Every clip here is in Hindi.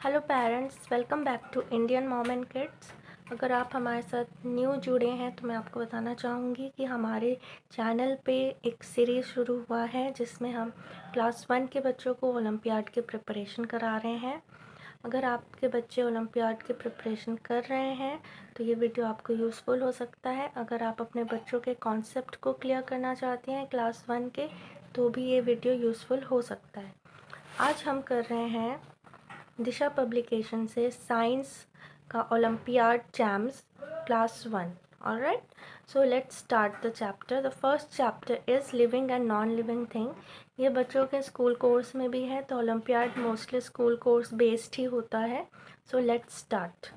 Hello parents, welcome back to Indian mom and kids. अगर आप हमारे साथ न्यू जुड़े हैं तो मैं आपको बताना चाहूँगी कि हमारे चैनल पे एक सीरीज़ शुरू हुआ है जिसमें हम क्लास 1 के बच्चों को ओलंपियाड की प्रिपरेशन करा रहे हैं। अगर आपके बच्चे ओलंपियाड की प्रिपरेशन कर रहे हैं तो ये वीडियो आपको यूज़फुल हो सकता है। अगर आप अपने बच्चों के कॉन्सेप्ट को क्लियर करना चाहते हैं क्लास 1 के, तो भी ये वीडियो यूज़फुल हो सकता है। आज हम कर रहे हैं दिशा पब्लिकेशन से साइंस का olympiad champs class 1। Alright, so let's start the chapter. The first chapter is living and non living thing. ये बच्चों के स्कूल कोर्स में भी है, तो olympiad mostly school course based ही होता है। So let's start.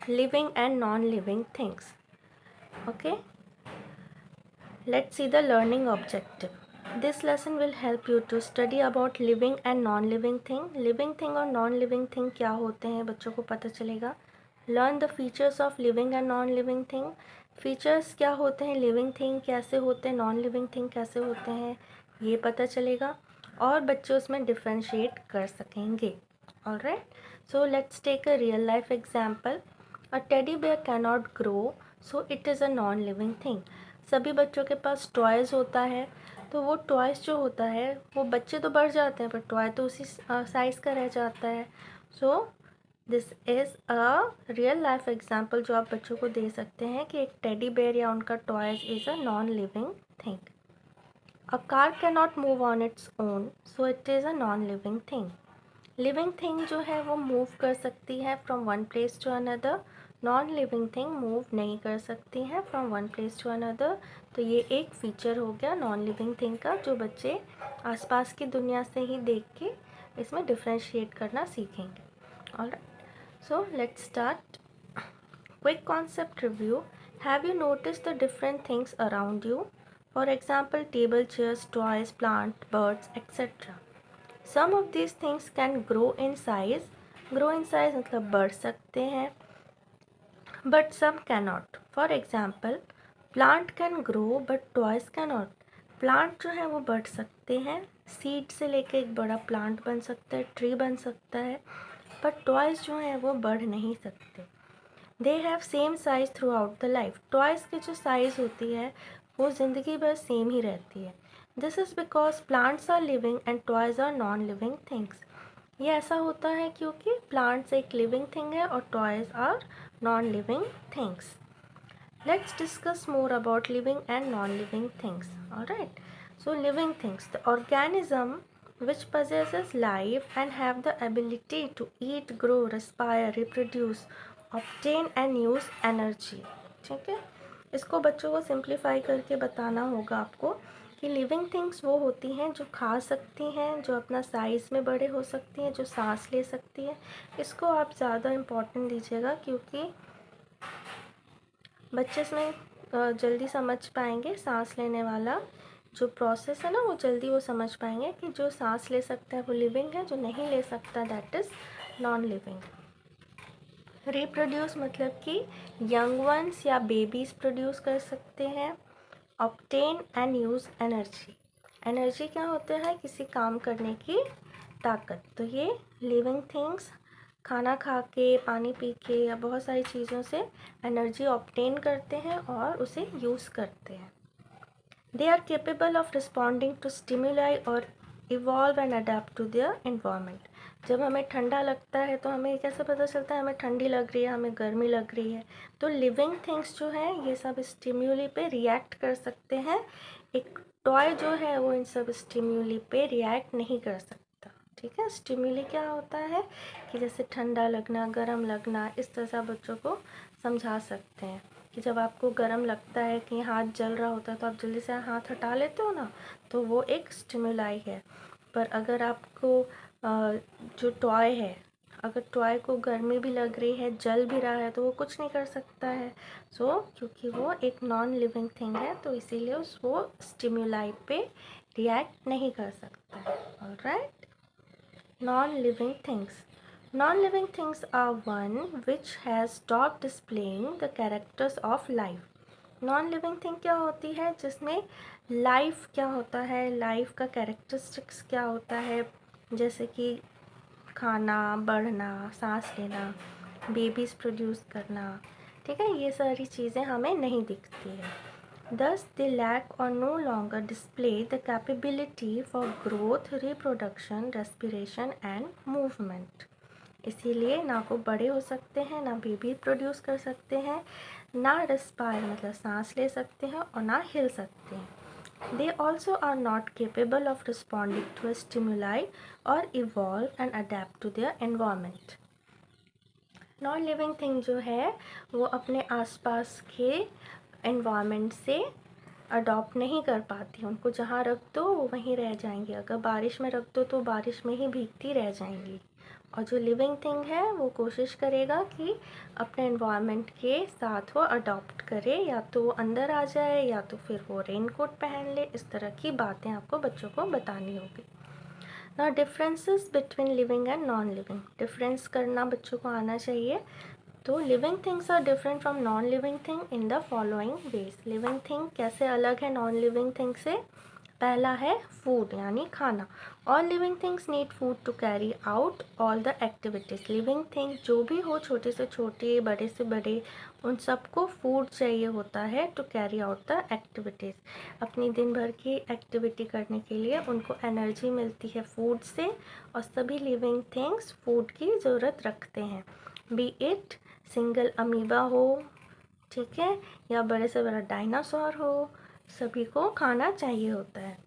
Living and non living things. Okay, let's see the learning objective. This lesson will help you to study about living and non-living thing. Living thing और non-living thing क्या होते हैं बच्चों को पता चलेगा. Learn the features of living and non-living thing. Features क्या होते हैं, living thing कैसे होते हैं, non-living thing कैसे होते हैं, ये पता चलेगा और बच्चे उसमें differentiate कर सकेंगे. Alright, so let's take a real life example. A teddy bear cannot grow, so it is a non-living thing. सभी बच्चों के पास टॉयज़ होता है, तो वो टॉयज़ जो होता है वो बच्चे तो बढ़ जाते हैं पर टॉय तो उसी साइज़ का रह जाता है. So this is a real life example जो आप बच्चों को दे सकते हैं कि एक टेडी बेयर या उनका toys is a non living thing. A car can not move on its own, so it is a non living thing. Living thing जो है वो मूव कर सकती है from one place to another. Non living thing move नहीं कर सकती हैं from one place to another. तो ये एक फीचर हो गया नॉन लिविंग थिंग का, जो बच्चे आसपास की दुनिया से ही देख के इसमें डिफ्रेंशिएट करना सीखेंगे. Alright, so let's start. Quick concept review. Have you notice the different things around you? For example table, chairs, toys, plant, birds etcetera. Some of these things can grow in size. Grow in size मतलब बढ़ सकते हैं, but some cannot. For example, plant can grow but toys cannot. Plant जो है वो बढ़ सकते हैं, सीड से लेके एक बड़ा प्लांट बन सकता है, ट्री बन सकता है, पर टॉयज़ जो हैं वो बढ़ नहीं सकते. They have same size through out the life. Toys की जो साइज़ होती है वो ज़िंदगी भर सेम ही रहती है. This is because plants are living and toys are non living things. ये ऐसा होता है क्योंकि प्लांट्स एक लिविंग थिंग है और toys are non living things. Let's discuss more about living and non-living things. Alright, so living things, the organism which possesses life and have the ability to eat, grow, respire, reproduce, obtain and use energy. ठीक है, इसको बच्चों को सिंप्लीफाई करके बताना होगा आपको कि लिविंग थिंग्स वो होती हैं जो खा सकती हैं, जो अपना साइज़ में बड़े हो सकती हैं, जो सांस ले सकती हैं. इसको आप ज़्यादा इम्पोर्टेंट दीजिएगा क्योंकि बच्चे इसमें जल्दी समझ पाएंगे. सांस लेने वाला जो प्रोसेस है ना वो जल्दी वो समझ पाएंगे कि जो सांस ले सकता है वो लिविंग है, जो नहीं ले सकता that is non living. Reproduce मतलब कि यंग वंस या बेबीज़ प्रोड्यूस कर सकते हैं. Obtain and use energy. Energy क्या होता है, किसी काम करने की ताकत. तो ये लिविंग थिंग्स खाना खा के, पानी पी के या बहुत सारी चीज़ों से एनर्जी ऑब्टेन करते हैं और उसे यूज़ करते हैं. They are capable of responding to stimuli और evolve and adapt to their environment. जब हमें ठंडा लगता है तो हमें कैसे पता चलता है हमें ठंडी लग रही है, हमें गर्मी लग रही है. तो लिविंग थिंग्स जो है ये सब स्टिम्यूली पे रिएक्ट कर सकते हैं. एक टॉय जो है वो इन सब स्टिम्यूली पे रिएक्ट नहीं कर सकता. ठीक है, स्टिम्यूली क्या होता है कि जैसे ठंडा लगना, गर्म लगना, इस तरह से बच्चों को समझा सकते हैं कि जब आपको गर्म लगता है कि हाथ जल रहा होता है तो आप जल्दी से हाथ हटा लेते हो ना, तो वो एक स्टिमुलाई है. पर अगर आपको जो टॉय है, अगर टॉय को गर्मी भी लग रही है, जल भी रहा है, तो वो कुछ नहीं कर सकता है. क्योंकि वो एक नॉन लिविंग थिंग है तो इसीलिए वो स्टिमुलाई पे रिएक्ट नहीं कर सकता है. Alright, non living things. Non-living things are one which has stopped displaying the characters of life. Non-living thing क्या होती है, जिसमें लाइफ क्या होता है, लाइफ का कैरेक्टरिस्टिक्स क्या होता है, जैसे कि खाना, बढ़ना, सांस लेना, बेबीज़ प्रोड्यूस करना, ठीक है, ये सारी चीज़ें हमें नहीं दिखती है। Thus, they lack or no longer display the capability for growth, reproduction, respiration and movement. इसीलिए ना को बड़े हो सकते हैं, ना बेबी प्रोड्यूस कर सकते हैं, ना रेस्पायर मतलब सांस ले सकते हैं और ना हिल सकते हैं। They also are not capable of responding to a stimuli or evolve and adapt to their environment. Non living thing जो है वो अपने आसपास के एनवायरनमेंट से अडॉप्ट नहीं कर पाती। उनको जहाँ रख दो वो वहीं रह जाएंगी। अगर बारिश में रख दो तो बारिश में ही भीगती रह जाएंगी। और जो लिविंग थिंग है वो कोशिश करेगा कि अपने एनवायरनमेंट के साथ वो अडॉप्ट करे, या तो वो अंदर आ जाए या तो फिर वो रेनकोट पहन ले। इस तरह की बातें आपको बच्चों को बतानी होगी। ना differences between living and non living, difference करना बच्चों को आना चाहिए। तो living things are different from non living thing in the following ways. Living thing कैसे अलग है नॉन लिविंग थिंग से? पहला है फूड यानी खाना। All living things need food to carry out all the activities. Living thing जो भी हो, छोटे से छोटे, बड़े से बड़े, उन सबको फूड चाहिए होता है to carry out the activities. अपनी दिन भर की एक्टिविटी करने के लिए उनको एनर्जी मिलती है फूड से, और सभी लिविंग थिंग्स फूड की ज़रूरत रखते हैं। बी इट सिंगल अमीबा हो, ठीक है, या बड़े से बड़ा डायनासोर हो, सभी को खाना चाहिए होता है।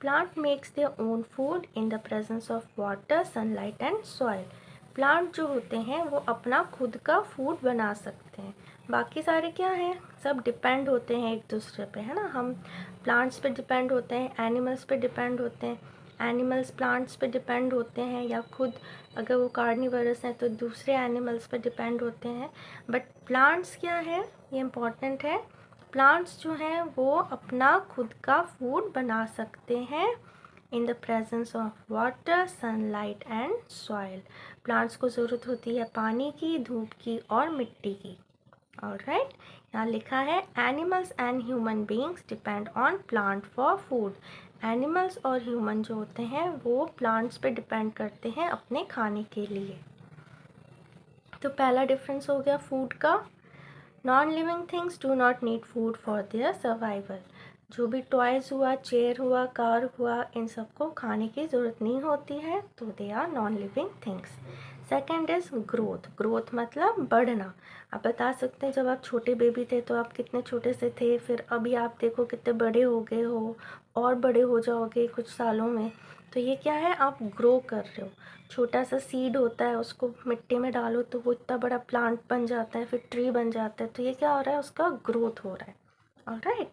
Plant makes their own food in the presence of water, sunlight and soil. Plant जो होते हैं वो अपना खुद का फूड बना सकते हैं। बाकी सारे क्या हैं, सब डिपेंड होते हैं एक दूसरे पे, है ना। हम प्लांट्स पे डिपेंड होते हैं, एनिमल्स पे डिपेंड होते हैं, एनिमल्स प्लांट्स पे डिपेंड होते हैं, या खुद अगर वो कार्निवरस हैं तो दूसरे एनिमल्स पे डिपेंड होते हैं। बट प्लांट्स क्या है, ये इम्पॉर्टेंट है, प्लांट्स जो हैं वो अपना खुद का फूड बना सकते हैं in the presence of water, sunlight and soil. Plants को ज़रूरत होती है पानी की, धूप की और मिट्टी की। ऑलराइट, यहाँ लिखा है animals and human beings depend on plant for food. Animals और ह्यूमन जो होते हैं वो प्लांट्स पे डिपेंड करते हैं अपने खाने के लिए। तो पहला डिफरेंस हो गया फूड का। Non living things do not need food for their survival. जो भी टॉयज़ हुआ, चेयर हुआ, कार हुआ, इन सबको खाने की ज़रूरत नहीं होती है, तो they are non living things. Second is growth. Growth मतलब बढ़ना। आप बता सकते हैं जब आप छोटे बेबी थे तो आप कितने छोटे से थे, फिर अभी आप देखो कितने बड़े हो गए हो, और बड़े हो जाओगे कुछ सालों में। तो ये क्या है, आप ग्रो कर रहे हो। छोटा सा सीड होता है, उसको मिट्टी में डालो तो वो इतना बड़ा प्लांट बन जाता है, फिर ट्री बन जाता है। तो ये क्या हो रहा है, उसका ग्रोथ हो रहा है। Alright,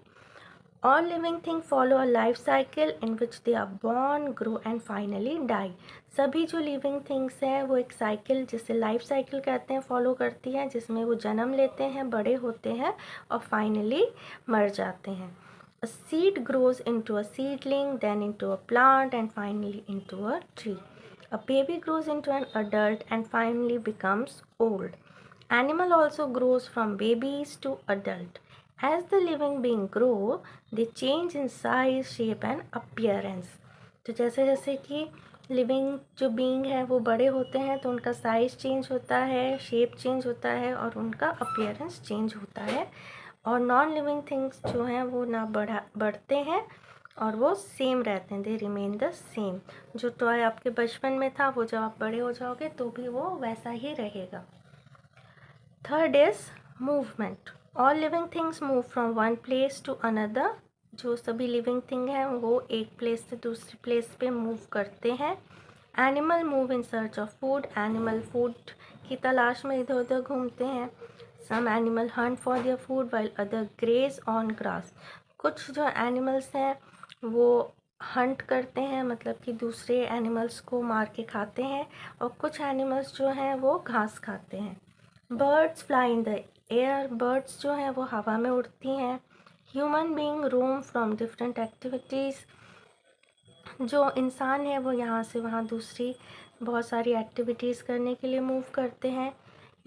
all living thing follow a life cycle in which they are born, grow and finally die. सभी जो लिविंग थिंग्स हैं वो एक साइकिल, जिसे लाइफ साइकिल कहते हैं, फॉलो करती हैं, जिसमें वो जन्म लेते हैं, बड़े होते हैं और फाइनली मर जाते हैं। A seed grows into a seedling, then into a plant, and finally into a tree. A baby grows into an adult and finally becomes old. Animal also grows from babies to adult. As the living being grow, they change in size, shape and appearance. तो जैसे जैसे कि लिविंग जो बीइंग है वो बड़े होते हैं तो उनका साइज़ चेंज होता है, शेप चेंज होता है और उनका अपीयरेंस चेंज होता है। और नॉन लिविंग थिंग्स जो हैं वो ना बढ़ते हैं और वो सेम रहते हैं, दे रिमेन द सेम। जो टॉय आपके बचपन में था वो जब आप बड़े हो जाओगे तो भी वो वैसा ही रहेगा। Third is movement. All living things move from one place to another. जो सभी लिविंग थिंग हैं वो एक प्लेस से दूसरी प्लेस पे मूव करते हैं। Animal move in search of food. Animal food की तलाश में इधर उधर घूमते हैं। Some animal hunt for their food while other graze on grass. कुछ जो एनिमल्स हैं वो हंट करते हैं, मतलब कि दूसरे एनिमल्स को मार के खाते हैं, और कुछ एनिमल्स जो हैं वो घास खाते हैं। Birds fly in the air. Birds जो हैं वो हवा में उड़ती हैं। Human being roam from different activities. जो इंसान है वो यहाँ से वहाँ दूसरी बहुत सारी एक्टिविटीज़ करने के लिए मूव करते हैं।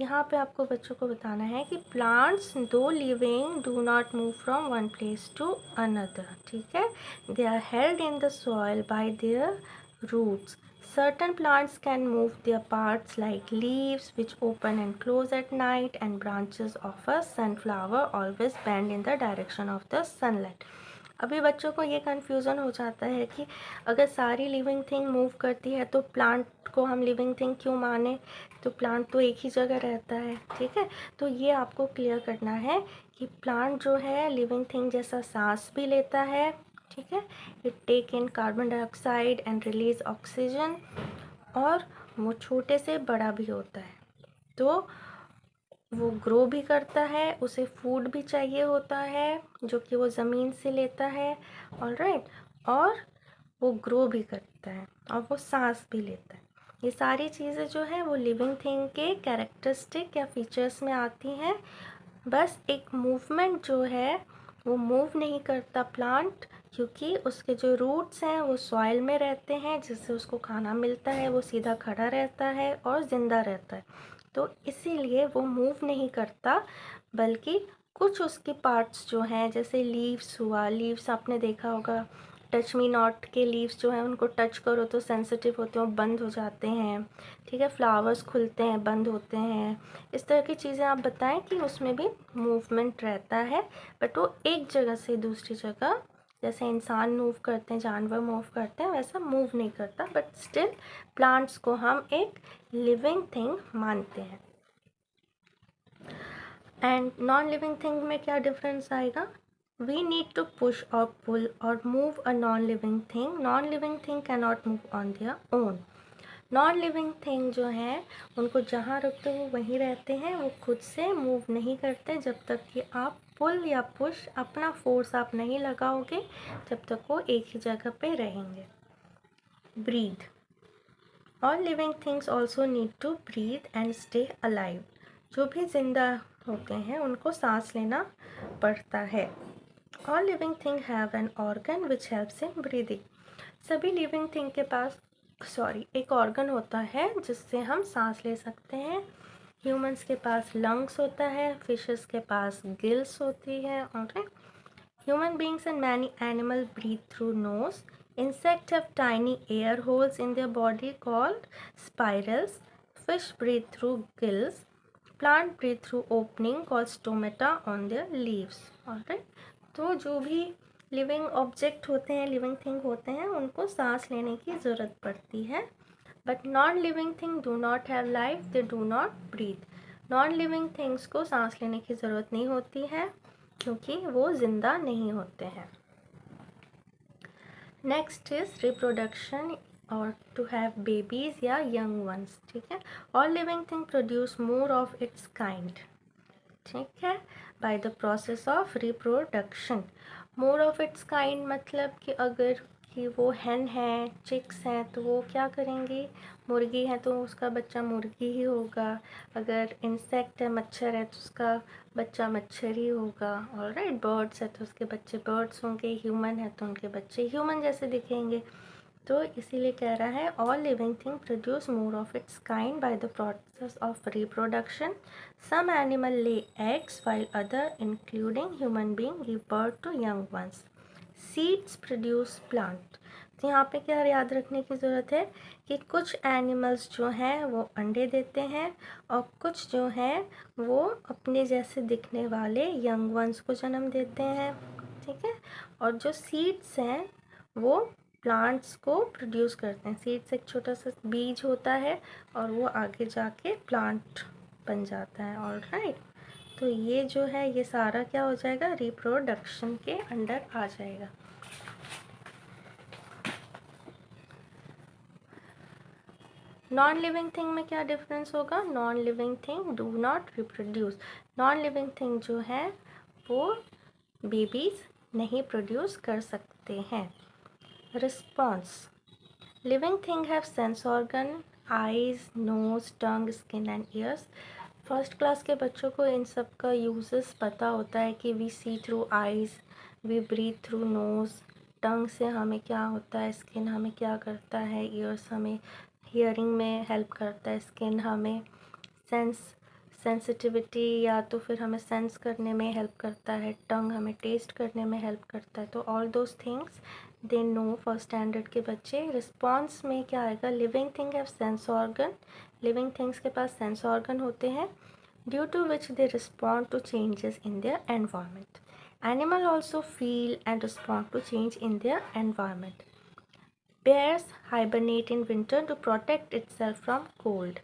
यहाँ पे आपको बच्चों को बताना है कि plants though living do not move from one place to another, ठीक है। They are held in the soil by their roots. Certain plants can move their parts like leaves which open and close at night, and branches of a sunflower always bend in the direction of the sunlight. अभी बच्चों को ये कन्फ्यूज़न हो जाता है कि अगर सारी लिविंग थिंग मूव करती है तो प्लांट को हम लिविंग थिंग क्यों माने, तो प्लांट तो एक ही जगह रहता है, ठीक है। तो ये आपको क्लियर करना है कि प्लांट जो है लिविंग थिंग जैसा सांस भी लेता है, ठीक है। It take in carbon dioxide and release oxygen, और वो छोटे से बड़ा भी होता है, तो वो ग्रो भी करता है, उसे फूड भी चाहिए होता है जो कि वो ज़मीन से लेता है, ऑलराइट, और वो ग्रो भी करता है और वो सांस भी लेता है। ये सारी चीज़ें जो है वो लिविंग थिंग के कैरेक्टरिस्टिक या फीचर्स में आती हैं। बस एक मूवमेंट जो है वो मूव नहीं करता प्लांट, क्योंकि उसके जो रूट्स हैं वो सॉइल में रहते हैं, जिससे उसको खाना मिलता है, वो सीधा खड़ा रहता है और ज़िंदा रहता है, तो इसीलिए वो मूव नहीं करता। बल्कि कुछ उसके पार्ट्स जो हैं, जैसे लीव्स हुआ, लीव्स आपने देखा होगा, टच मी नॉट के लीव्स जो हैं उनको टच करो तो सेंसिटिव होते हैं, बंद हो जाते हैं, ठीक है। फ्लावर्स खुलते हैं, बंद होते हैं, इस तरह की चीज़ें आप बताएं कि उसमें भी मूवमेंट रहता है, बट वो एक जगह से दूसरी जगह, जैसे इंसान मूव करते हैं, जानवर मूव करते हैं, वैसा मूव नहीं करता, बट स्टिल प्लांट्स को हम एक लिविंग थिंग मानते हैं। एंड नॉन लिविंग थिंग में क्या डिफरेंस आएगा? वी नीड टू पुश और पुल और move a non living thing. Non living thing cannot move on their own. Non living thing जो है उनको जहाँ रख दो वो वहीं रहते हैं, वो खुद से मूव नहीं करते जब तक कि आप पुल या पुश अपना फोर्स आप नहीं लगाओगे, जब तक वो एक ही जगह पे रहेंगे। Breathe. All living things also need to breathe and stay alive. जो भी जिंदा होते हैं उनको सांस लेना पड़ता है। All living thing have an organ which helps in breathing. सभी लिविंग थिंग के पास एक ऑर्गन होता है जिससे हम सांस ले सकते हैं। ह्यूमंस के पास लंग्स होता है, फिशेस के पास गिल्स होती है, और human beings and many animals breathe through nose. Insects have tiny air holes in their body called spirals. Fish breathe through gills. Plant breathe through opening called stomata on their leaves. Alright? तो जो भी लिविंग ऑब्जेक्ट होते हैं, लिविंग थिंग होते हैं, उनको सांस लेने की ज़रूरत पड़ती है। But non living thing do not have life, they do not breathe. Non living things को सांस लेने की ज़रूरत नहीं होती है क्योंकि वो ज़िंदा नहीं होते हैं। नेक्स्ट इज रिप्रोडक्शन और टू हैव बेबीज़ या यंग वंस, ठीक है। All living thing produce more of its kind, ठीक है, bye the process of reproduction. More of its kind मतलब कि अगर कि वो हैन है, चिक्स हैं, तो वो क्या करेंगी, मुर्गी है तो उसका बच्चा मुर्गी ही होगा। अगर इंसेक्ट है, मच्छर है, तो उसका बच्चा मच्छर ही होगा। ऑलराइट, बर्ड्स है तो उसके बच्चे बर्ड्स होंगे, ह्यूमन है तो उनके बच्चे ह्यूमन जैसे दिखेंगे। तो इसीलिए कह रहा है all living thing produce more of its kind by the process of reproduction. Some animal lay eggs while other including human being give birth to young ones. Seeds produce plant. तो यहाँ पे क्या याद रखने की ज़रूरत है कि कुछ एनिमल्स जो हैं वो अंडे देते हैं और कुछ जो हैं वो अपने जैसे दिखने वाले यंग वंस को जन्म देते हैं, ठीक है। और जो सीड्स हैं वो प्लांट्स को प्रोड्यूस करते हैं। सीड्स एक छोटा सा बीज होता है और वो आगे जाके प्लांट बन जाता है, ऑलराइट। तो ये जो है ये सारा क्या हो जाएगा, रिप्रोडक्शन के अंडर आ जाएगा। नॉन लिविंग थिंग में क्या डिफरेंस होगा? Non living thing do not reproduce. Non living thing जो है वो बेबीज नहीं प्रोड्यूस कर सकते हैं। Response. Living thing have sense organ, eyes, nose, tongue, skin and ears. First class के बच्चों को इन सब का यूजेस पता होता है कि we see through eyes, we breathe through nose, tongue से हमें क्या होता है, स्किन हमें क्या करता है, ईयर्स हमें हियरिंग में हेल्प करता है, स्किन हमें सेंसिटिविटी या तो फिर हमें सेंस करने में हेल्प करता है, टंग हमें टेस्ट करने में हेल्प करता है। तो all those things they know first standard के बच्चे। रिस्पॉन्स में क्या आएगा, living thing have sense organ, living things के पास सेंस ऑर्गन होते हैं, due to which they respond to changes in their environment. Animal also feel and respond to change in their environment. Bears hibernate in winter to protect itself from cold.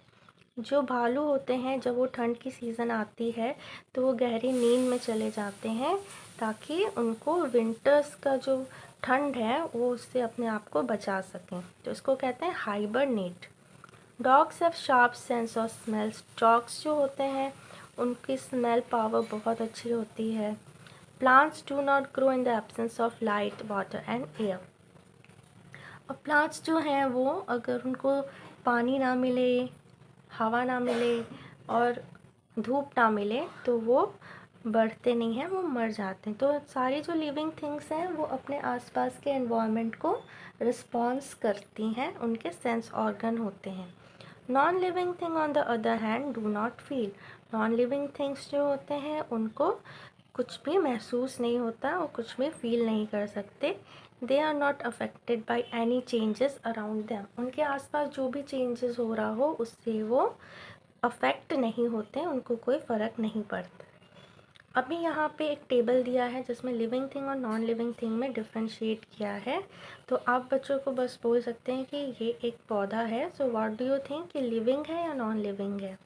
जो भालू होते हैं जब वो ठंड की सीज़न आती है तो वो गहरी नींद में चले जाते हैं ताकि उनको विंटर्स का जो ठंड है वो उससे अपने आप को बचा सकें, तो इसको कहते हैं hibernate. Dogs have sharp sense of smells. Dogs जो होते हैं उनकी स्मेल पावर बहुत अच्छी होती है। Plants do not grow in the absence of light water and air. और प्लांट्स जो हैं वो अगर उनको पानी ना मिले, हवा ना मिले और धूप ना मिले तो वो बढ़ते नहीं हैं, वो मर जाते हैं। तो सारी जो लिविंग थिंग्स हैं वो अपने आसपास के एनवायरनमेंट को रिस्पॉन्स करती हैं, उनके सेंस ऑर्गन होते हैं। Non living thing on the other hand do not feel. Non living things जो होते हैं उनको कुछ भी महसूस नहीं होता और कुछ भी फील नहीं कर सकते। They are not affected by any changes around them. उनके आसपास जो भी चेंजेस हो रहा हो उससे वो अफेक्ट नहीं होते, उनको कोई फ़र्क नहीं पड़ता। अभी यहाँ पे एक टेबल दिया है जिसमें लिविंग थिंग और नॉन लिविंग थिंग में डिफ्रेंशिएट किया है। तो आप बच्चों को बस बोल सकते हैं कि ये एक पौधा है, so what do you think, कि लिविंग है या नॉन लिविंग है।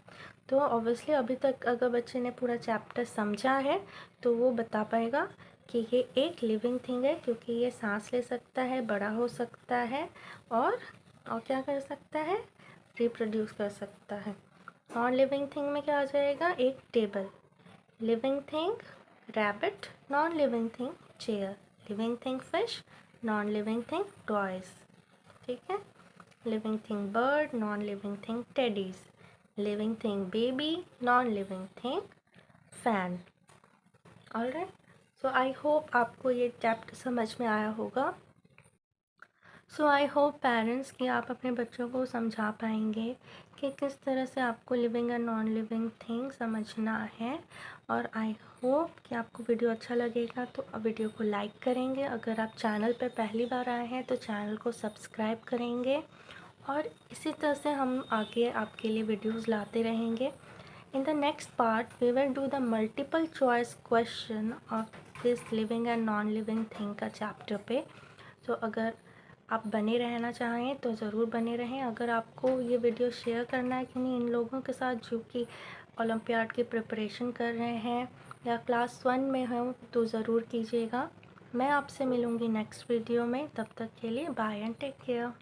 तो ऑब्वियसली अभी तक अगर बच्चे ने पूरा चैप्टर समझा है तो वो बता पाएगा कि ये एक लिविंग थिंग है क्योंकि ये सांस ले सकता है, बड़ा हो सकता है और क्या कर सकता है, रिप्रोड्यूस कर सकता है। नॉन लिविंग थिंग में क्या आ जाएगा, एक table. Living thing rabbit, non living thing chair, living thing fish, non living thing toys, ठीक है। Living thing bird, non living thing teddies, living thing baby, non living thing fan. Alright, so I hope आपको ये चैप्टर समझ में आया होगा। सो आई होप पेरेंट्स कि आप अपने बच्चों को समझा पाएंगे कि किस तरह से आपको living and non living thing समझना है। और आई होप कि आपको वीडियो अच्छा लगेगा तो वीडियो को लाइक करेंगे। अगर आप चैनल पर पहली बार आए हैं तो चैनल को सब्सक्राइब करेंगे और इसी तरह से हम आगे आपके लिए वीडियोज़ लाते रहेंगे। In the next part, we will do the multiple choice question of this living and non-living thing का चैप्टर पे। तो अगर आप बने रहना चाहें तो ज़रूर बने रहें। अगर आपको ये वीडियो शेयर करना है कि नहीं इन लोगों के साथ जो कि ओलंपियाड की प्रिपरेशन कर रहे हैं या क्लास 1 में हो तो ज़रूर कीजिएगा। मैं आपसे मिलूँगी नेक्स्ट वीडियो में, तब तक के लिए बाय एंड टेक केयर।